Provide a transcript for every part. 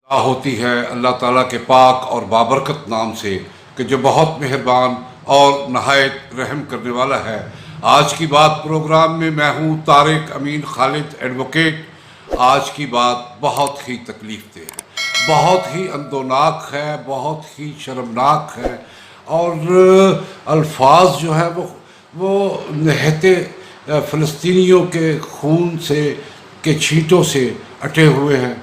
ہوتی ہے اللہ تعالیٰ کے پاک اور بابرکت نام سے کہ جو بہت مہربان اور نہایت رحم کرنے والا ہے۔ آج کی بات پروگرام میں میں ہوں طارق امین خالد ایڈوکیٹ۔ آج کی بات بہت ہی تکلیف دہ ہے، بہت ہی اندوناک ہے، بہت ہی شرمناک ہے، اور الفاظ جو ہے وہ نہتے فلسطینیوں کے خون سے کے چھینٹوں سے اٹے ہوئے ہیں،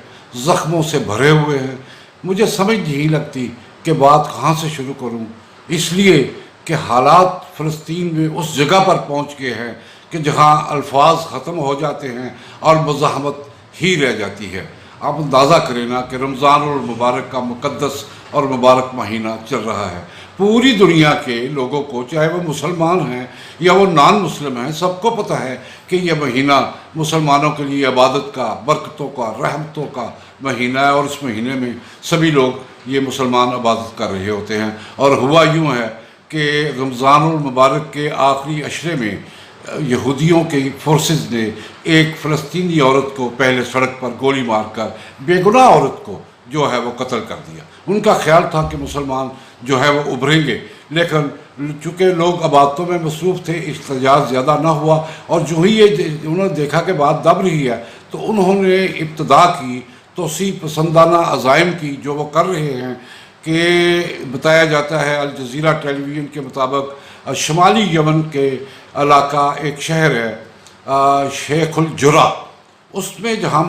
زخموں سے بھرے ہوئے ہیں۔ مجھے سمجھ نہیں لگتی کہ بات کہاں سے شروع کروں، اس لیے کہ حالات فلسطین میں اس جگہ پر پہنچ گئے ہیں کہ جہاں الفاظ ختم ہو جاتے ہیں اور مزاحمت ہی رہ جاتی ہے۔ آپ اندازہ کریں نا کہ رمضان المبارک کا مقدس اور مبارک مہینہ چل رہا ہے۔ پوری دنیا کے لوگوں کو، چاہے وہ مسلمان ہیں یا وہ نان مسلم ہیں، سب کو پتہ ہے کہ یہ مہینہ مسلمانوں کے لیے عبادت کا، برکتوں کا، رحمتوں کا مہینہ ہے، اور اس مہینے میں سبھی لوگ یہ مسلمان عبادت کر رہے ہوتے ہیں۔ اور ہوا یوں ہے کہ رمضان المبارک کے آخری عشرے میں یہودیوں کی فورسز نے ایک فلسطینی عورت کو پہلے سڑک پر گولی مار کر، بے گناہ عورت کو جو ہے وہ قتل کر دیا۔ ان کا خیال تھا کہ مسلمان جو ہے وہ ابھریں گے، لیکن چونکہ لوگ عبادتوں میں مصروف تھے، احتجاج زیادہ نہ ہوا، اور جو ہی انہوں نے دیکھا کہ بات دب رہی ہے تو انہوں نے ابتدا کی توسیع پسندانہ عزائم کی، جو وہ کر رہے ہیں کہ بتایا جاتا ہے الجزیرہ ٹیلی ویژن کے مطابق شمالی یمن کے علاقہ ایک شہر ہے شیخ الجرہ، اس میں جہاں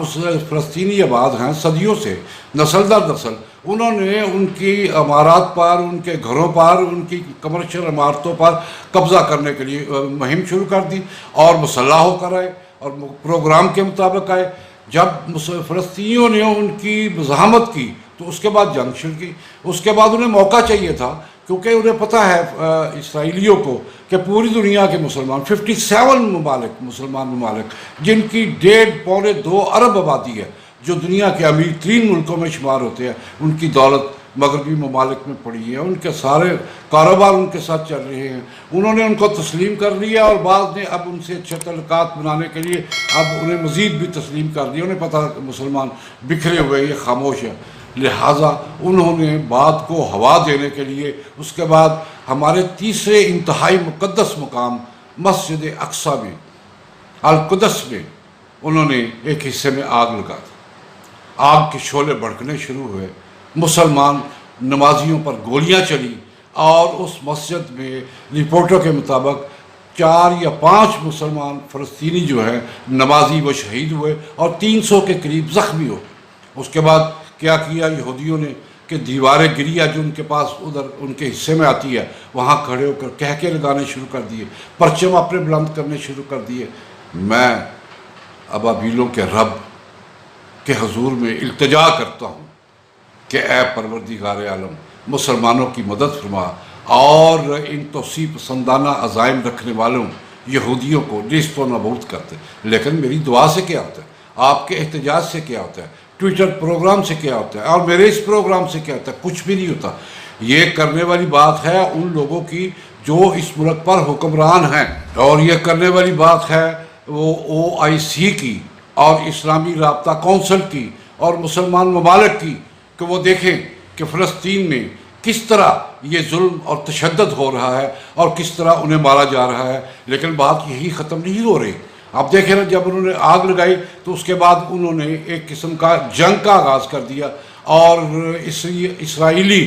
فلسطینی آباد ہیں صدیوں سے، نسل در نسل، انہوں نے ان کی عمارات پر، ان کے گھروں پر، ان کی کمرشل عمارتوں پر قبضہ کرنے کے لیے مہم شروع کر دی، اور مسلح ہو کر آئے اور پروگرام کے مطابق آئے۔ جب فلسطینیوں نے ان کی مزاحمت کی تو اس کے بعد جنگ شروع کی۔ اس کے بعد انہیں موقع چاہیے تھا، کیونکہ انہیں پتہ ہے اسرائیلیوں کو کہ پوری دنیا کے مسلمان 57 ممالک، مسلمان ممالک جن کی 1.5-2 ارب آبادی ہے، جو دنیا کے امیر ترین ملکوں میں شمار ہوتے ہیں، ان کی دولت مغربی ممالک میں پڑی ہے، ان کے سارے کاروبار ان کے ساتھ چل رہے ہیں۔ انہوں نے ان کو تسلیم کر لیا، اور بعض نے اب ان سے اچھے تعلقات بنانے کے لیے اب انہیں مزید بھی تسلیم کر دیا۔ انہیں پتہ کہ مسلمان بکھرے ہوئے، یہ خاموش ہے، لہٰذا انہوں نے بات کو ہوا دینے کے لیے اس کے بعد ہمارے تیسرے انتہائی مقدس مقام مسجد اقصیٰ میں، القدس میں، انہوں نے ایک حصے میں آگ لگا دی۔ آگ کے شعلے بھڑکنے شروع ہوئے، مسلمان نمازیوں پر گولیاں چلی، اور اس مسجد میں رپورٹوں کے مطابق 4 یا 5 مسلمان فلسطینی جو ہے نمازی وہ شہید ہوئے، اور 300 کے قریب زخمی ہوئے۔ اس کے بعد کیا کیا یہودیوں نے کہ دیواریں گریا جو ان کے پاس ادھر ان کے حصے میں آتی ہے، وہاں کھڑے ہو کر کہکے لگانے شروع کر دیے، پرچم اپنے بلند کرنے شروع کر دیے۔ میں ابابیلوں کے رب کے حضور میں التجا کرتا ہوں کہ اے پروردگار عالم، مسلمانوں کی مدد فرما، اور ان توسیع پسندانہ عزائم رکھنے والوں یہودیوں کو نیست و نابود کرتے۔ لیکن میری دعا سے کیا ہوتا ہے، آپ کے احتجاج سے کیا ہوتا ہے، ٹویٹر پروگرام سے کیا ہوتا ہے، اور میرے اس پروگرام سے کیا ہوتا ہے؟ کچھ بھی نہیں ہوتا۔ یہ کرنے والی بات ہے ان لوگوں کی جو اس ملک پر حکمران ہیں، اور یہ کرنے والی بات ہے وہ OIC کی اور اسلامی رابطہ کونسل کی اور مسلمان ممالک کی، کہ وہ دیکھیں کہ فلسطین میں کس طرح یہ ظلم اور تشدد ہو رہا ہے اور کس طرح انہیں مارا جا رہا ہے۔ لیکن بات یہی ختم نہیں ہو رہی۔ آپ دیکھیں نا، جب انہوں نے آگ لگائی تو اس کے بعد انہوں نے ایک قسم کا جنگ کا آغاز کر دیا، اور اسرائیلی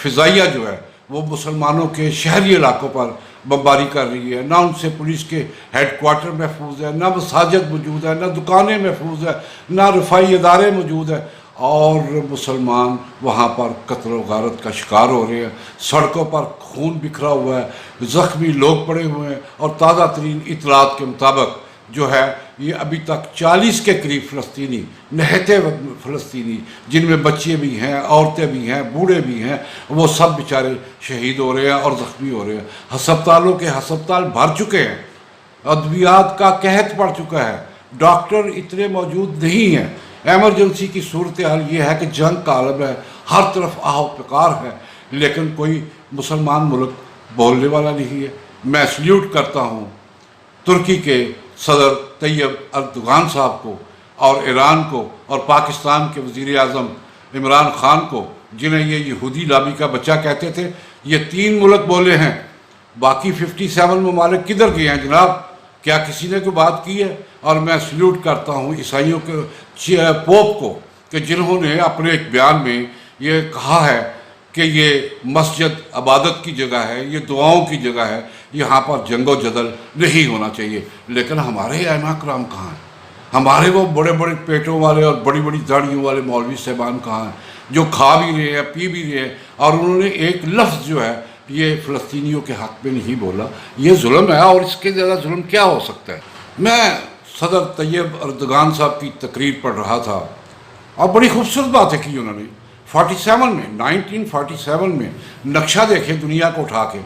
فضائیہ جو ہے وہ مسلمانوں کے شہری علاقوں پر بمباری کر رہی ہے۔ نہ ان سے پولیس کے ہیڈ کوارٹر محفوظ ہے، نہ مساجد موجود ہے، نہ دکانیں محفوظ ہے، نہ رفاہی ادارے موجود ہیں، اور مسلمان وہاں پر قتل و غارت کا شکار ہو رہے ہیں۔ سڑکوں پر خون بکھرا ہوا ہے، زخمی لوگ پڑے ہوئے ہیں، اور تازہ ترین اطلاعات کے مطابق جو ہے یہ ابھی تک 40 کے قریب فلسطینی، نہتے فلسطینی، جن میں بچے بھی ہیں، عورتیں بھی ہیں، بوڑھے بھی ہیں، وہ سب بیچارے شہید ہو رہے ہیں اور زخمی ہو رہے ہیں۔ ہسپتالوں کے ہسپتال بھر چکے ہیں، ادویات کا قحط پڑ چکا ہے، ڈاکٹر اتنے موجود نہیں ہیں۔ ایمرجنسی کی صورتحال یہ ہے کہ جنگ کا عالم ہے، ہر طرف آہ و پکار ہے، لیکن کوئی مسلمان ملک بولنے والا نہیں ہے۔ میں سلیوٹ کرتا ہوں ترکی کے صدر طیب اردوغان صاحب کو، اور ایران کو، اور پاکستان کے وزیر اعظم عمران خان کو، جنہیں یہ یہودی لابی کا بچہ کہتے تھے، یہ 3 ملک بولے ہیں، باقی 57 ممالک کدھر گئے ہیں جناب؟ کیا کسی نے کوئی بات کی ہے؟ اور میں سلیوٹ کرتا ہوں عیسائیوں کے پوپ کو کہ جنہوں نے اپنے ایک بیان میں یہ کہا ہے کہ یہ مسجد عبادت کی جگہ ہے، یہ دعاؤں کی جگہ ہے، یہاں پر جنگ و جدل نہیں ہونا چاہیے۔ لیکن ہمارے ائمہ کرام کہاں ہیں؟ ہمارے وہ بڑے بڑے پیٹوں والے اور بڑی بڑی داڑھیوں والے مولوی صاحبان کہاں ہیں جو کھا بھی رہے ہیں، پی بھی رہے ہیں، اور انہوں نے ایک لفظ جو ہے یہ فلسطینیوں کے حق میں نہیں بولا؟ یہ ظلم ہے، اور اس کے زیادہ ظلم کیا ہو سکتا ہے؟ میں صدر طیب اردگان صاحب کی تقریر پڑھ رہا تھا، اور بڑی خوبصورت باتیں کی انہوں نے۔ 1947 میں نقشہ دیکھیں دنیا کو اٹھا کے،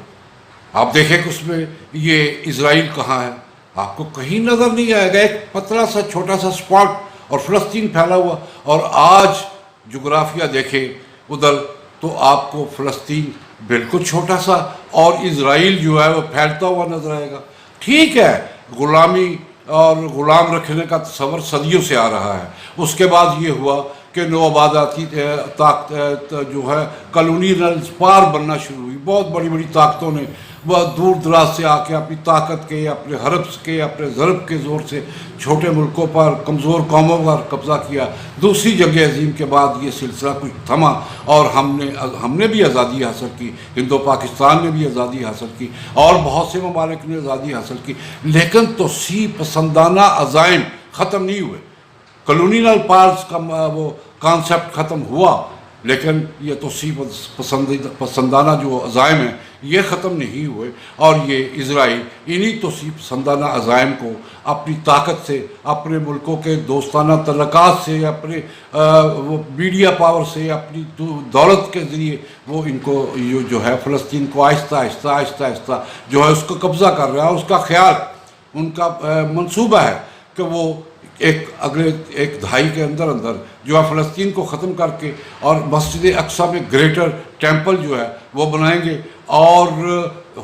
آپ دیکھیں کہ اس میں یہ اسرائیل کہاں ہے، آپ کو کہیں نظر نہیں آئے گا، ایک پتلا سا چھوٹا سا سپاٹ، اور فلسطین پھیلا ہوا۔ اور آج جغرافیہ دیکھیں ادھر تو آپ کو فلسطین بالکل چھوٹا سا، اور اسرائیل جو ہے وہ پھیلتا ہوا نظر آئے گا۔ ٹھیک ہے، غلامی اور غلام رکھنے کا تصور صدیوں سے آ رہا ہے۔ اس کے بعد یہ ہوا کہ نوآبادیاتی طاقت جو ہے کالونیل پار بننا شروع ہوئی، بہت بڑی بڑی طاقتوں نے بہت دور دراز سے آ کے اپنی طاقت کے، اپنے حرب کے، اپنے ضرب کے زور سے چھوٹے ملکوں پر، کمزور قوموں پر قبضہ کیا۔ دوسری جنگ عظیم کے بعد یہ سلسلہ کچھ تھما، اور ہم نے بھی آزادی حاصل کی، ہندو پاکستان نے بھی آزادی حاصل کی، اور بہت سے ممالک نے آزادی حاصل کی، لیکن توسیع پسندانہ عزائم ختم نہیں ہوئے۔ کالونیل پارز کا وہ کانسیپٹ ختم ہوا، لیکن یہ توسیع پسندانہ جو عزائم ہیں یہ ختم نہیں ہوئے، اور یہ اسرائیل انہی توسیع پسندانہ عزائم کو اپنی طاقت سے، اپنے ملکوں کے دوستانہ تعلقات سے، اپنے وہ میڈیا پاور سے، اپنی دولت کے ذریعے وہ ان کو جو ہے فلسطین کو آہستہ آہستہ آہستہ آہستہ جو ہے اس کو قبضہ کر رہا ہے۔ اس کا خیال، ان کا منصوبہ ہے کہ وہ اگلے ایک دہائی کے اندر جو ہے فلسطین کو ختم کر کے، اور مسجد اقصی میں گریٹر ٹیمپل جو ہے وہ بنائیں گے۔ اور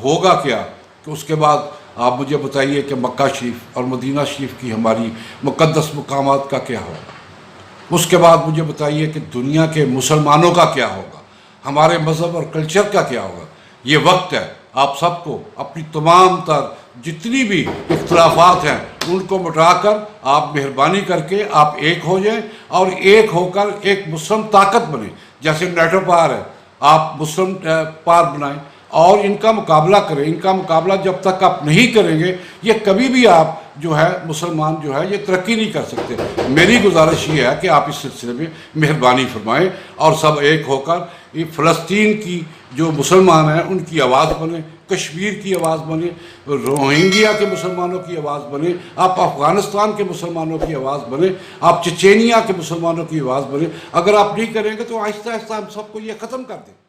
ہوگا کیا کہ اس کے بعد آپ مجھے بتائیے کہ مکہ شریف اور مدینہ شریف کی ہماری مقدس مقامات کا کیا ہوگا؟ اس کے بعد مجھے بتائیے کہ دنیا کے مسلمانوں کا کیا ہوگا؟ ہمارے مذہب اور کلچر کا کیا ہوگا؟ یہ وقت ہے آپ سب کو اپنی تمام تر جتنی بھی اختلافات ہیں ان کو مٹا کر آپ مہربانی کر کے آپ ایک ہو جائیں، اور ایک ہو کر ایک مسلم طاقت بنیں۔ جیسے نیٹو پار ہے، آپ مسلم پار بنائیں اور ان کا مقابلہ کریں۔ ان کا مقابلہ جب تک آپ نہیں کریں گے، یہ کبھی بھی آپ جو ہے مسلمان جو ہے یہ ترقی نہیں کر سکتے۔ میری گزارش یہ ہے کہ آپ اس سلسلے میں مہربانی فرمائیں، اور سب ایک ہو کر یہ فلسطین کی جو مسلمان ہیں ان کی آواز بنیں، کشمیر کی آواز بنے، روہنگیا کے مسلمانوں کی آواز بنے، آپ افغانستان کے مسلمانوں کی آواز بنے، آپ چچینیا کے مسلمانوں کی آواز بنے۔ اگر آپ نہیں کریں گے تو آہستہ آہستہ ہم سب کو یہ ختم کر دیں۔